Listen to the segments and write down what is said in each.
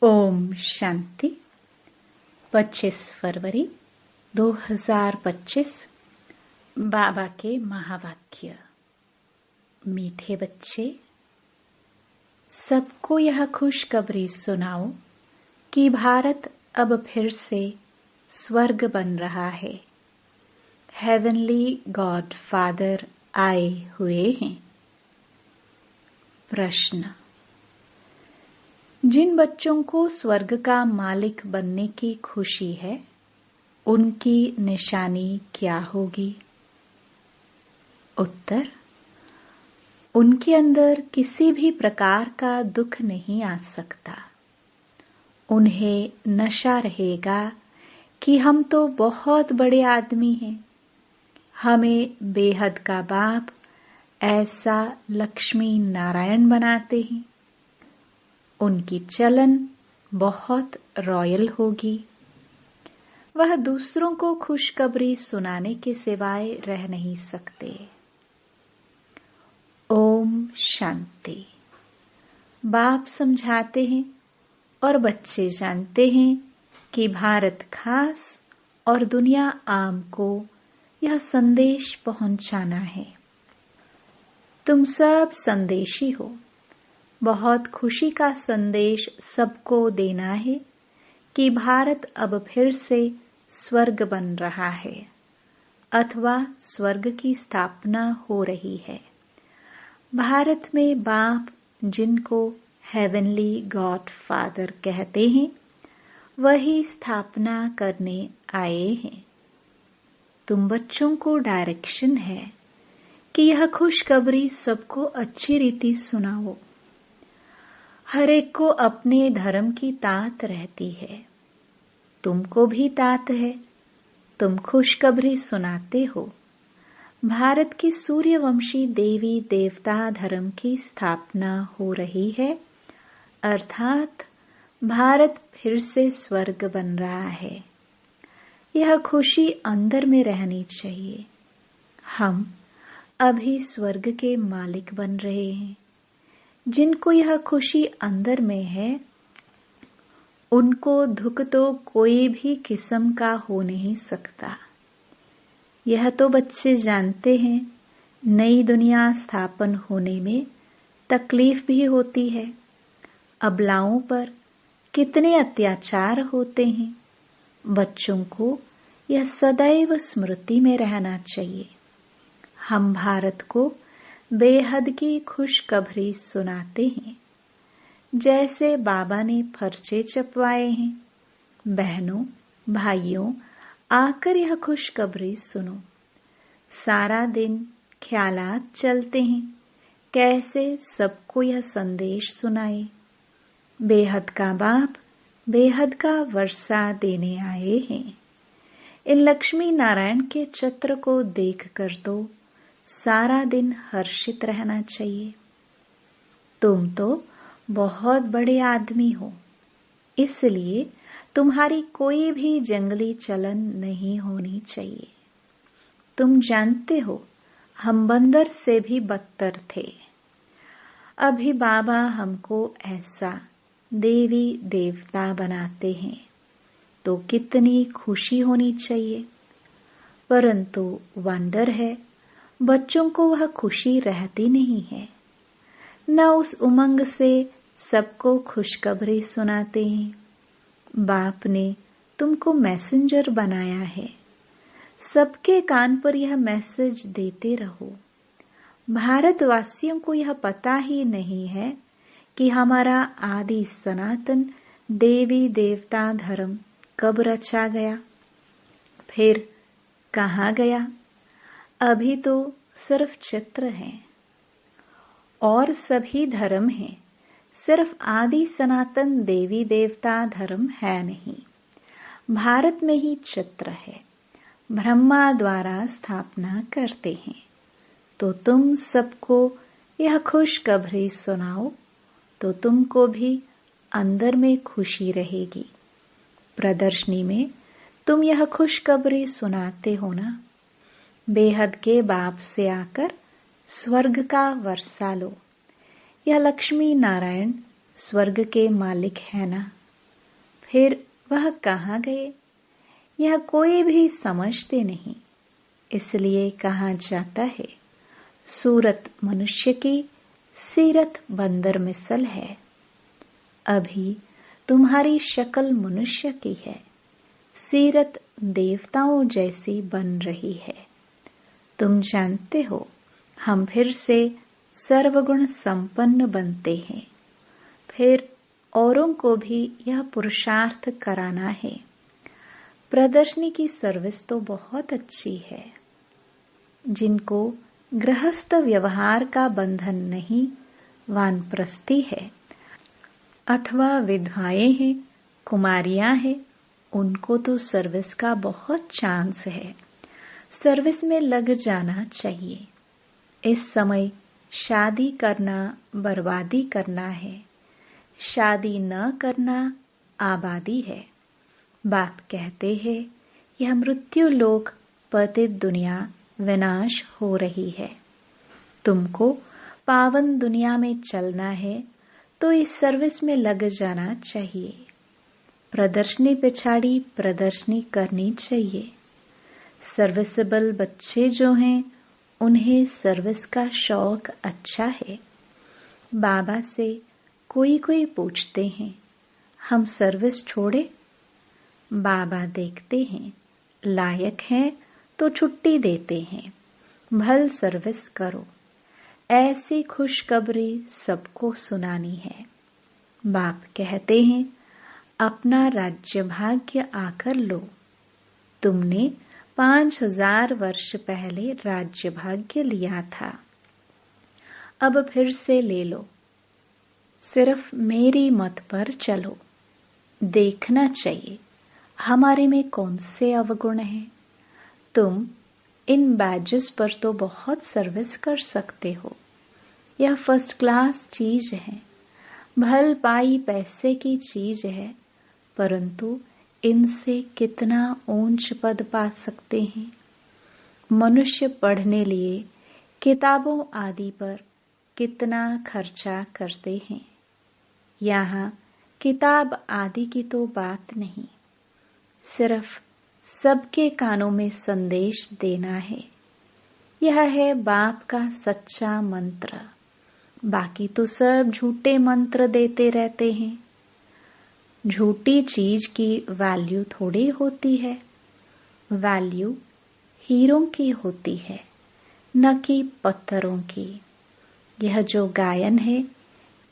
ओम शांति। 25 फरवरी 2025। बाबा के महावाक्य। मीठे बच्चे, सबको यह खुशखबरी सुनाओ कि भारत अब फिर से स्वर्ग बन रहा है। हेवनली गॉड फादर आए हुए हैं। प्रश्न: जिन बच्चों को स्वर्ग का मालिक बनने की खुशी है, उनकी निशानी क्या होगी? उत्तर: उनके अंदर किसी भी प्रकार का दुख नहीं आ सकता। उन्हें नशा रहेगा कि हम तो बहुत बड़े आदमी हैं, हमें बेहद का बाप ऐसा लक्ष्मी नारायण बनाते हैं। उनकी चलन बहुत रॉयल होगी। वह दूसरों को खुशखबरी सुनाने के सिवाय रह नहीं सकते। ओम शांति। बाप समझाते हैं और बच्चे जानते हैं कि भारत खास और दुनिया आम को यह संदेश पहुंचाना है। तुम सब संदेशी हो। बहुत खुशी का संदेश सबको देना है कि भारत अब फिर से स्वर्ग बन रहा है अथवा स्वर्ग की स्थापना हो रही है। भारत में बाप, जिनको हेवनली गॉड फादर कहते हैं, वही स्थापना करने आए हैं। तुम बच्चों को डायरेक्शन है कि यह खुशखबरी सबको अच्छी रीति सुनाओ। हर एक को अपने धर्म की तात रहती है। तुमको भी तात है। तुम खुशखबरी सुनाते हो। भारत की सूर्यवंशी देवी देवता धर्म की स्थापना हो रही है, अर्थात भारत फिर से स्वर्ग बन रहा है। यह खुशी अंदर में रहनी चाहिए। हम अभी स्वर्ग के मालिक बन रहे हैं। जिनको यह खुशी अंदर में है, उनको दुख तो कोई भी किस्म का हो नहीं सकता। यह तो बच्चे जानते हैं, नई दुनिया स्थापन होने में तकलीफ भी होती है। अबलाओं पर कितने अत्याचार होते हैं। बच्चों को यह सदैव स्मृति में रहना चाहिए। हम भारत को बेहद की खुशखबरी सुनाते हैं। जैसे बाबा ने पर्चे छपवाए हैं। बहनों, भाइयों, आकर यह खुशखबरी सुनो। सारा दिन ख्यालात चलते हैं, कैसे सबको यह संदेश सुनाए। बेहद का बाप बेहद का वर्षा देने आए हैं। इन लक्ष्मी नारायण के चित्र को देखकर तो सारा दिन हर्षित रहना चाहिए। तुम तो बहुत बड़े आदमी हो, इसलिए तुम्हारी कोई भी जंगली चलन नहीं होनी चाहिए। तुम जानते हो, हम बंदर से भी बदतर थे। अभी बाबा हमको ऐसा देवी देवता बनाते हैं, तो कितनी खुशी होनी चाहिए। परंतु वंडर है, बच्चों को वह खुशी रहती नहीं है। न उस उमंग से सबको खुशखबरी सुनाते हैं। बाप ने तुमको मैसेंजर बनाया है। सबके कान पर यह मैसेज देते रहो। भारतवासियों को यह पता ही नहीं है कि हमारा आदि सनातन देवी देवता धर्म कब रचा गया, फिर कहाँ गया। अभी तो सिर्फ चित्र हैं और सभी धर्म हैं, सिर्फ आदि सनातन देवी देवता धर्म है नहीं। भारत में ही चित्र है। ब्रह्मा द्वारा स्थापना करते हैं। तो तुम सबको यह खुशखबरी सुनाओ, तो तुमको भी अंदर में खुशी रहेगी। प्रदर्शनी में तुम यह खुशखबरी सुनाते हो ना। बेहद के बाप से आकर स्वर्ग का वर्षा लो। यह लक्ष्मी नारायण स्वर्ग के मालिक है ना। फिर वह कहाँ गए, यह कोई भी समझते नहीं। इसलिए कहा जाता है, सूरत मनुष्य की, सीरत बंदर मिसल है। अभी तुम्हारी शक्ल मनुष्य की है, सीरत देवताओं जैसी बन रही है। तुम जानते हो, हम फिर से सर्वगुण संपन्न बनते हैं। फिर औरों को भी यह पुरुषार्थ कराना है। प्रदर्शनी की सर्विस तो बहुत अच्छी है। जिनको गृहस्थ व्यवहार का बंधन नहीं, वानप्रस्थी है, अथवा विधवाएं हैं, कुमारियां हैं, उनको तो सर्विस का बहुत चांस है। सर्विस में लग जाना चाहिए। इस समय शादी करना बर्बादी करना है, शादी न करना आबादी है। बाप कहते हैं, यह मृत्यु लोक पतित दुनिया विनाश हो रही है। तुमको पावन दुनिया में चलना है तो इस सर्विस में लग जाना चाहिए। प्रदर्शनी पिछाड़ी प्रदर्शनी करनी चाहिए। सर्विसेबल बच्चे जो हैं, उन्हें सर्विस का शौक अच्छा है। बाबा से कोई पूछते हैं, हम सर्विस छोड़े? बाबा देखते हैं, लायक हैं तो छुट्टी देते हैं, भल सर्विस करो। ऐसी खुशखबरी सबको सुनानी है। बाप कहते हैं, अपना राज्य भाग्य आकर लो। तुमने 5000 वर्ष पहले राज्य भाग्य लिया था, अब फिर से ले लो। सिर्फ मेरी मत पर चलो। देखना चाहिए हमारे में कौन से अवगुण हैं। तुम इन बैजेस पर तो बहुत सर्विस कर सकते हो। यह फर्स्ट क्लास चीज है, भल पाई पैसे की चीज है, परंतु इनसे कितना ऊंच पद पा सकते हैं। मनुष्य पढ़ने लिए किताबों आदि पर कितना खर्चा करते हैं। यहाँ किताब आदि की तो बात नहीं, सिर्फ सबके कानों में संदेश देना है। यह है बाप का सच्चा मंत्र। बाकी तो सब झूठे मंत्र देते रहते हैं। झूठी चीज की वैल्यू थोड़ी होती है। वैल्यू हीरों की होती है, न कि पत्थरों की। यह जो गायन है,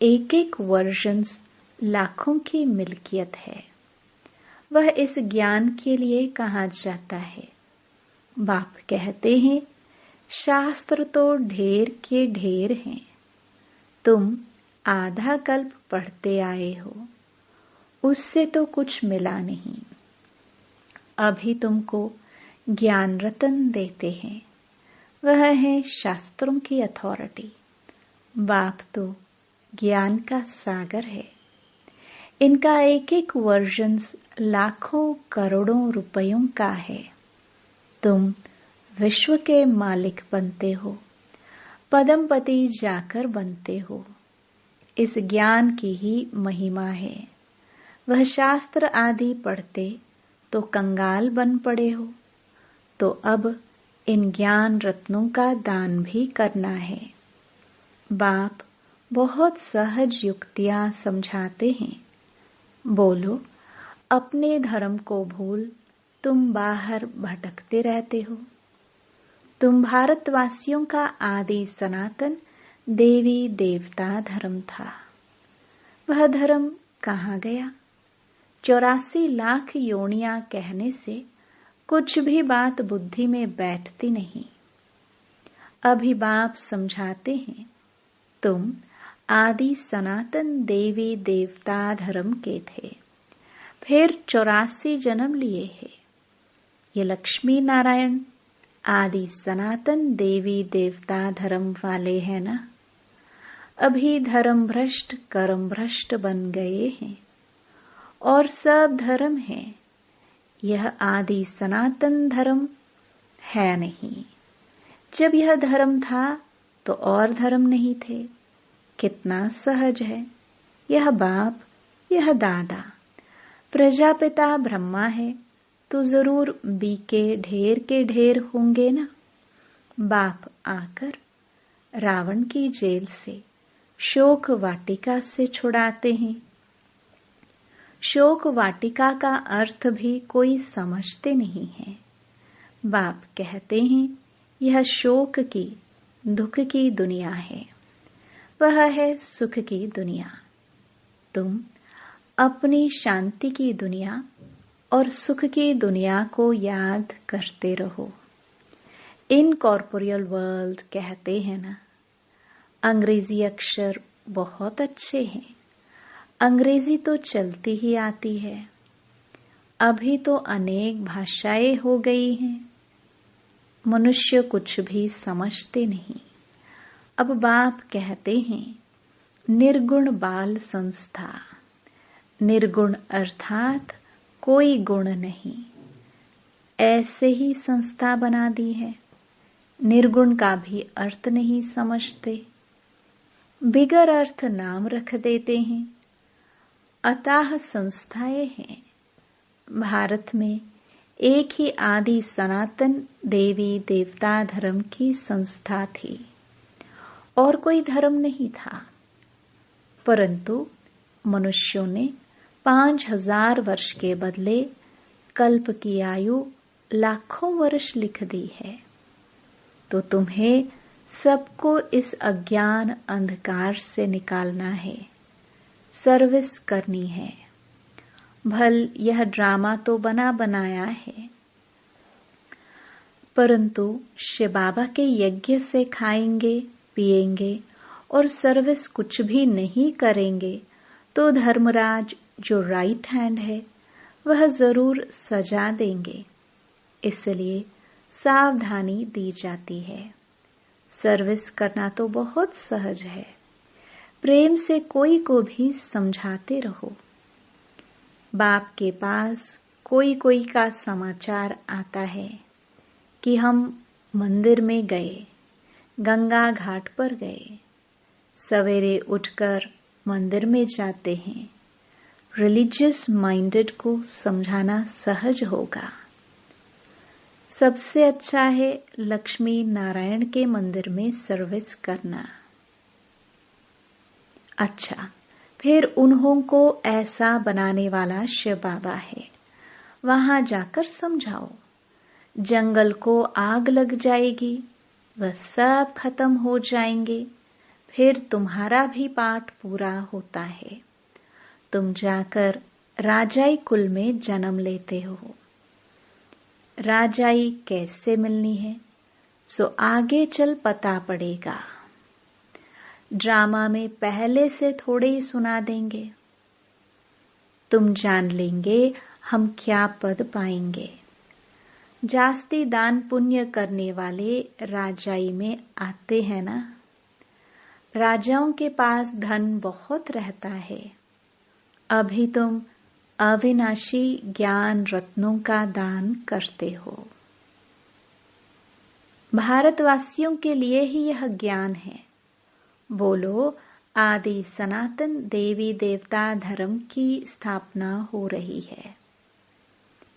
एक एक वर्जन्स लाखों की मिल्कियत है। वह इस ज्ञान के लिए कहा जाता है। बाप कहते हैं, शास्त्र तो ढेर के ढेर हैं, तुम आधा कल्प पढ़ते आए हो, उससे तो कुछ मिला नहीं। अभी तुमको ज्ञान रतन देते हैं, वह है शास्त्रों की अथॉरिटी। बाप तो ज्ञान का सागर है। इनका एक एक वर्जन्स लाखों करोड़ों रुपयों का है। तुम विश्व के मालिक बनते हो, पदमपति जाकर बनते हो। इस ज्ञान की ही महिमा है। वह शास्त्र आदि पढ़ते तो कंगाल बन पड़े हो, तो अब इन ज्ञान रत्नों का दान भी करना है। बाप बहुत सहज युक्तियां समझाते हैं। बोलो, अपने धर्म को भूल तुम बाहर भटकते रहते हो। तुम भारतवासियों का आदि सनातन देवी देवता धर्म था। वह धर्म कहाँ गया? 84 लाख योनियां कहने से कुछ भी बात बुद्धि में बैठती नहीं। अभी बाप समझाते हैं, तुम आदि सनातन देवी देवता धर्म के थे, फिर 84 जन्म लिए हैं। ये लक्ष्मी नारायण आदि सनातन देवी देवता धर्म वाले हैं ना। अभी धर्म भ्रष्ट कर्म भ्रष्ट बन गए हैं और सब धर्म है। यह आदि सनातन धर्म है नहीं। जब यह धर्म था तो और धर्म नहीं थे। कितना सहज है। यह बाप, यह दादा प्रजापिता ब्रह्मा है तो जरूर बी के ढेर होंगे ना। बाप आकर रावण की जेल से शोक वाटिका से छुड़ाते हैं। शोक वाटिका का अर्थ भी कोई समझते नहीं है। बाप कहते हैं यह शोक की, दुख की दुनिया है, वह है सुख की दुनिया। तुम अपनी शांति की दुनिया और सुख की दुनिया को याद करते रहो। इनकॉर्पोरियल वर्ल्ड कहते हैं ना। अंग्रेजी अक्षर बहुत अच्छे हैं, अंग्रेजी तो चलती ही आती है। अभी तो अनेक भाषाएं हो गई हैं, मनुष्य कुछ भी समझते नहीं। अब बाप कहते हैं निर्गुण बाल संस्था। निर्गुण अर्थात कोई गुण नहीं, ऐसे ही संस्था बना दी है। निर्गुण का भी अर्थ नहीं समझते, बिगर अर्थ नाम रख देते हैं। अतः संस्थाएं हैं। भारत में एक ही आदि सनातन देवी देवता धर्म की संस्था थी और कोई धर्म नहीं था, परंतु मनुष्यों ने 5000 वर्ष के बदले कल्प की आयु लाखों वर्ष लिख दी है। तो तुम्हें सबको इस अज्ञान अंधकार से निकालना है, सर्विस करनी है। भल यह ड्रामा तो बना बनाया है, परंतु शिव बाबा के यज्ञ से खाएंगे पिएंगे और सर्विस कुछ भी नहीं करेंगे तो धर्मराज जो राइट हैंड है वह जरूर सजा देंगे। इसलिए सावधानी दी जाती है। सर्विस करना तो बहुत सहज है, प्रेम से कोई को भी समझाते रहो। बाप के पास कोई कोई का समाचार आता है कि हम मंदिर में गए, गंगा घाट पर गए, सवेरे उठकर मंदिर में जाते हैं। रिलीजियस माइंडेड को समझाना सहज होगा। सबसे अच्छा है लक्ष्मी नारायण के मंदिर में सर्विस करना। अच्छा, फिर उन्हों को ऐसा बनाने वाला शिव बाबा है, वहां जाकर समझाओ। जंगल को आग लग जाएगी, वह सब खत्म हो जाएंगे, फिर तुम्हारा भी पाठ पूरा होता है। तुम जाकर राजाई कुल में जन्म लेते हो। राजाई कैसे मिलनी है सो आगे चल पता पड़ेगा। ड्रामा में पहले से थोड़े ही सुना देंगे। तुम जान लेंगे हम क्या पद पाएंगे। जास्ती दान पुण्य करने वाले राजाई में आते हैं ना। राजाओं के पास धन बहुत रहता है। अभी तुम अविनाशी ज्ञान रत्नों का दान करते हो। भारतवासियों के लिए ही यह ज्ञान है। बोलो, आदि सनातन देवी देवता धर्म की स्थापना हो रही है।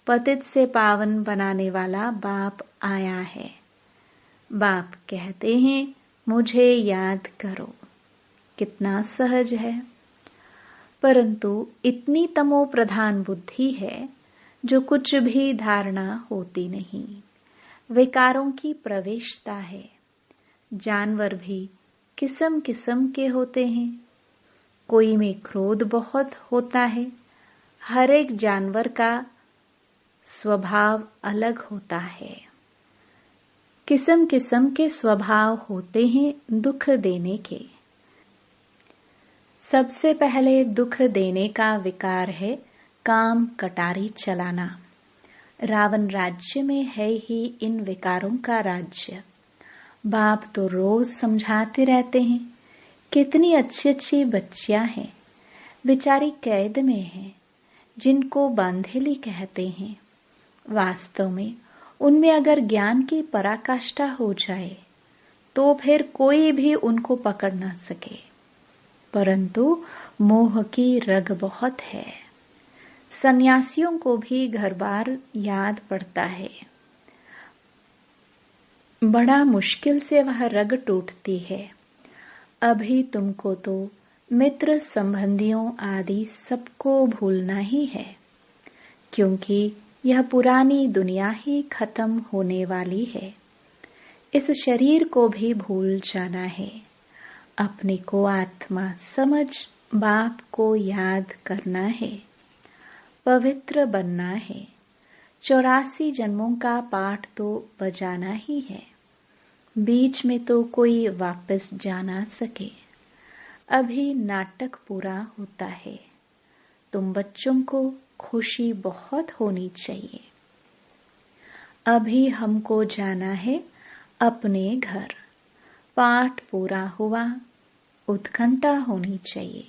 पतित से पावन बनाने वाला बाप आया है। बाप कहते हैं मुझे याद करो। कितना सहज है। परंतु इतनी तमो प्रधान बुद्धि है जो कुछ भी धारणा होती नहीं। विकारों की प्रवेशता है। जानवर भी किस्म किस्म के होते हैं। कोई में क्रोध बहुत होता है। हर एक जानवर का स्वभाव अलग होता है। किस्म किस्म के स्वभाव होते हैं दुख देने के। सबसे पहले दुख देने का विकार है काम कटारी चलाना। रावण राज्य में है ही इन विकारों का राज्य। बाप तो रोज समझाते रहते हैं। कितनी अच्छी अच्छी बच्चियां हैं, बेचारी कैद में हैं, जिनको बांधेली कहते हैं। वास्तव में उनमें अगर ज्ञान की पराकाष्ठा हो जाए तो फिर कोई भी उनको पकड़ ना सके, परंतु मोह की रग बहुत है। सन्यासियों को भी घर बार याद पड़ता है। बड़ा मुश्किल से वह रग टूटती है। अभी तुमको तो मित्र संबंधियों आदि सबको भूलना ही है, क्योंकि यह पुरानी दुनिया ही खत्म होने वाली है। इस शरीर को भी भूल जाना है। अपने को आत्मा समझ बाप को याद करना है, पवित्र बनना है। 84 जन्मों का पाठ तो बजाना ही है। बीच में तो कोई वापस जा ना सके। अभी नाटक पूरा होता है। तुम बच्चों को खुशी बहुत होनी चाहिए। अभी हमको जाना है अपने घर। पाठ पूरा हुआ, उत्कंठा होनी चाहिए।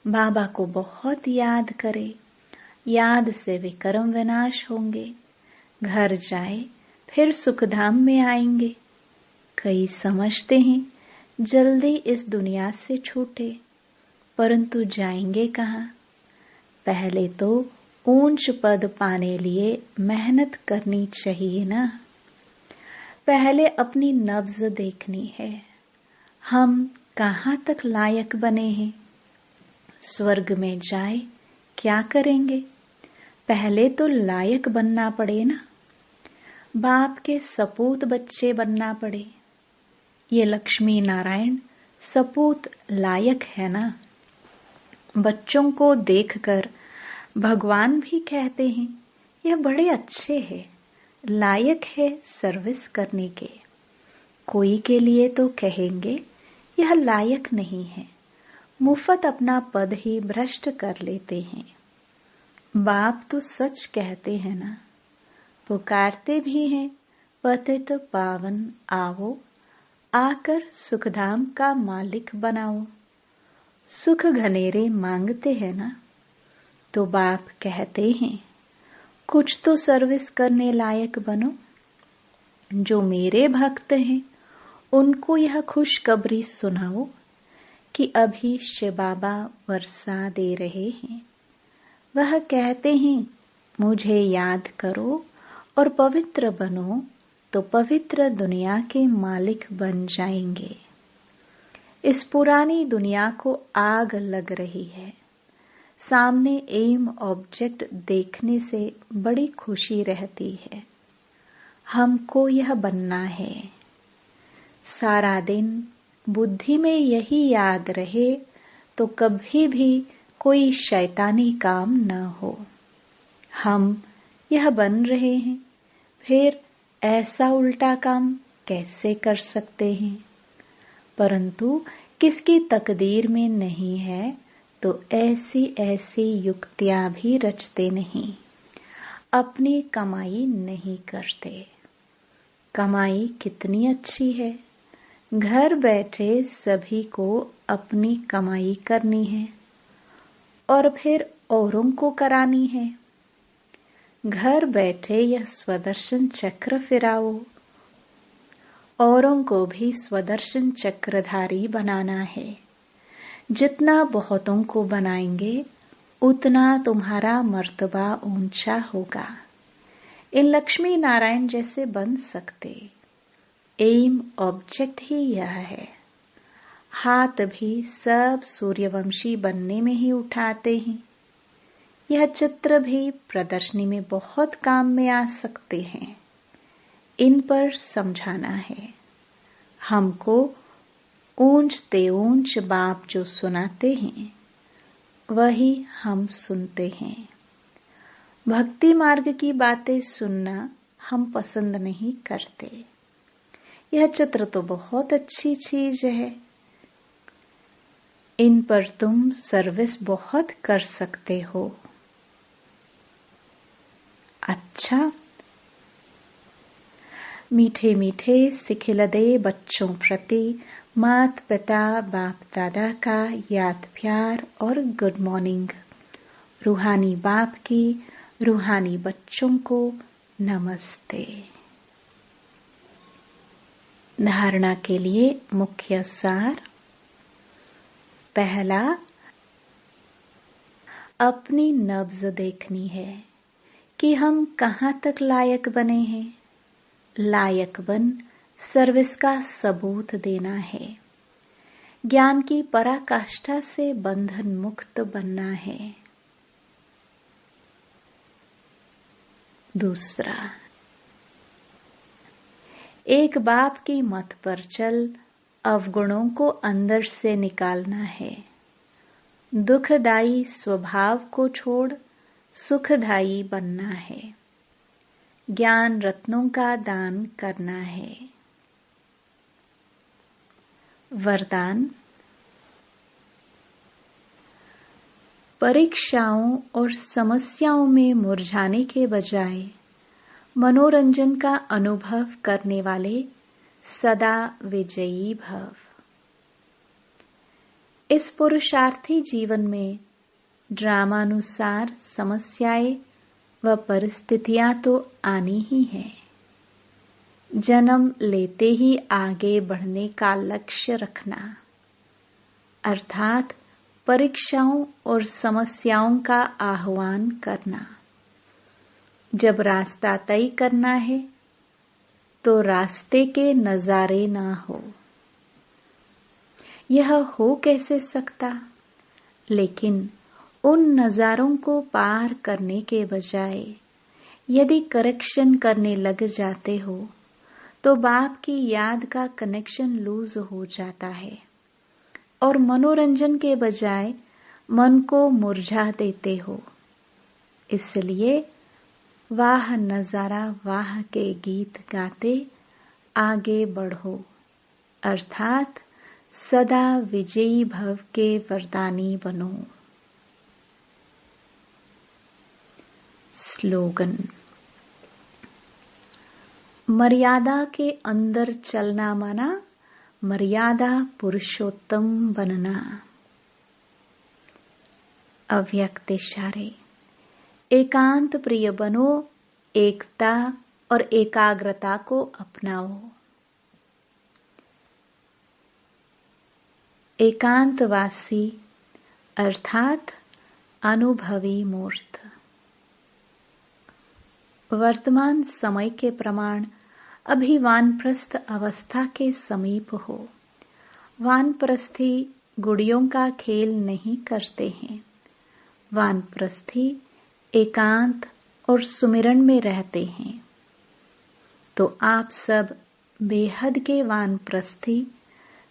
बाबा को बहुत याद करे। याद से विकर्म विनाश होंगे। घर जाए फिर सुखधाम में आएंगे। कई समझते हैं जल्दी इस दुनिया से छूटे, परंतु जाएंगे कहाँ? पहले तो ऊंच पद पाने लिए मेहनत करनी चाहिए ना। पहले अपनी नब्ज देखनी है। हम कहाँ तक लायक बने हैं? स्वर्ग में जाए क्या करेंगे? पहले तो लायक बनना पड़े ना। बाप के सपूत बच्चे बनना पड़े। ये लक्ष्मी नारायण सपूत लायक है ना। बच्चों को देखकर भगवान भी कहते हैं यह बड़े अच्छे हैं, लायक है सर्विस करने के। कोई के लिए तो कहेंगे यह लायक नहीं है, मुफ्त अपना पद ही भ्रष्ट कर लेते हैं। बाप तो सच कहते हैं ना, पुकारते भी हैं पतित पावन आओ, आकर सुखधाम का मालिक बनाओ। सुख घनेरे मांगते हैं ना, तो बाप कहते हैं कुछ तो सर्विस करने लायक बनो। जो मेरे भक्त हैं उनको यह खुशखबरी सुनाओ कि अभी शिव बाबा वर्षा दे रहे हैं। वह कहते हैं मुझे याद करो और पवित्र बनो, तो पवित्र दुनिया के मालिक बन जाएंगे। इस पुरानी दुनिया को आग लग रही है। सामने एम ऑब्जेक्ट देखने से बड़ी खुशी रहती है। हमको यह बनना है। सारा दिन बुद्धि में यही याद रहे तो कभी भी कोई शैतानी काम न हो। हम यह बन रहे हैं, फिर ऐसा उल्टा काम कैसे कर सकते हैं? परंतु किसकी तकदीर में नहीं है तो ऐसी ऐसी युक्तियां भी रचते नहीं, अपनी कमाई नहीं करते। कमाई कितनी अच्छी है। घर बैठे सभी को अपनी कमाई करनी है और फिर औरों को करानी है। घर बैठे यह स्वदर्शन चक्र फिराओ, औरों को भी स्वदर्शन चक्रधारी बनाना है। जितना बहुतों को बनाएंगे उतना तुम्हारा मर्तबा ऊंचा होगा। इन लक्ष्मी नारायण जैसे बन सकते। एम ऑब्जेक्ट ही यह है। हाथ भी सब सूर्यवंशी बनने में ही उठाते हैं। यह चित्र भी प्रदर्शनी में बहुत काम में आ सकते हैं। इन पर समझाना है। हमको ऊंचते ऊंच बाप जो सुनाते हैं वही हम सुनते हैं। भक्ति मार्ग की बातें सुनना हम पसंद नहीं करते। यह चित्र तो बहुत अच्छी चीज है। इन पर तुम सर्विस बहुत कर सकते हो। अच्छा, मीठे मीठे सिखिलदे बच्चों प्रति मात पिता बाप दादा का याद प्यार और गुड मॉर्निंग। रूहानी बाप की रूहानी बच्चों को नमस्ते। धारणा के लिए मुख्य सार। पहला, अपनी नब्ज देखनी है कि हम कहाँ तक लायक बने हैं। लायक बन सर्विस का सबूत देना है। ज्ञान की पराकाष्ठा से बंधन मुक्त बनना है। दूसरा, एक बाप की मत पर चल अवगुणों को अंदर से निकालना है। दुखदायी स्वभाव को छोड़ सुखदायी बनना है। ज्ञान रत्नों का दान करना है। वरदान, परीक्षाओं और समस्याओं में मुरझाने के बजाय मनोरंजन का अनुभव करने वाले सदा विजयी भव। इस पुरुषार्थी जीवन में ड्रामानुसार समस्याएं व परिस्थितियां तो आनी ही हैं। जन्म लेते ही आगे बढ़ने का लक्ष्य रखना, अर्थात परीक्षाओं और समस्याओं का आह्वान करना। जब रास्ता तय करना है तो रास्ते के नजारे ना हो। यह हो कैसे सकता? लेकिन उन नजारों को पार करने के बजाय यदि करेक्शन करने लग जाते हो तो बाप की याद का कनेक्शन लूज हो जाता है और मनोरंजन के बजाय मन को मुरझा देते हो। इसलिए वाह नजारा वाह के गीत गाते आगे बढ़ो, अर्थात सदा विजयी भव के वरदानी बनो। स्लोगन, मर्यादा के अंदर चलना माना मर्यादा पुरुषोत्तम बनना। अव्यक्त इशारे, एकांत प्रिय बनो, एकता और एकाग्रता को अपनाओ। एकांतवासी अर्थात अनुभवी मूर्त। वर्तमान समय के प्रमाण अभी वानप्रस्थ अवस्था के समीप हो। वानप्रस्थी गुड़ियों का खेल नहीं करते हैं। वानप्रस्थी एकांत और सुमिरन में रहते हैं। तो आप सब बेहद के वानप्रस्थी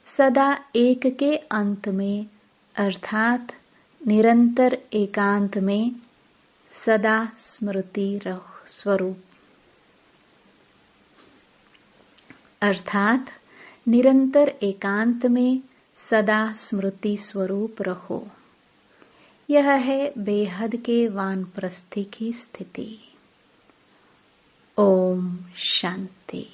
सदा एक के अंत में अर्थात निरंतर एकांत में सदा स्मृति स्वरूप, अर्थात निरंतर एकांत में सदा स्मृति स्वरूप रहो। यह है बेहद के वानप्रस्थी की स्थिति। ओम शांति।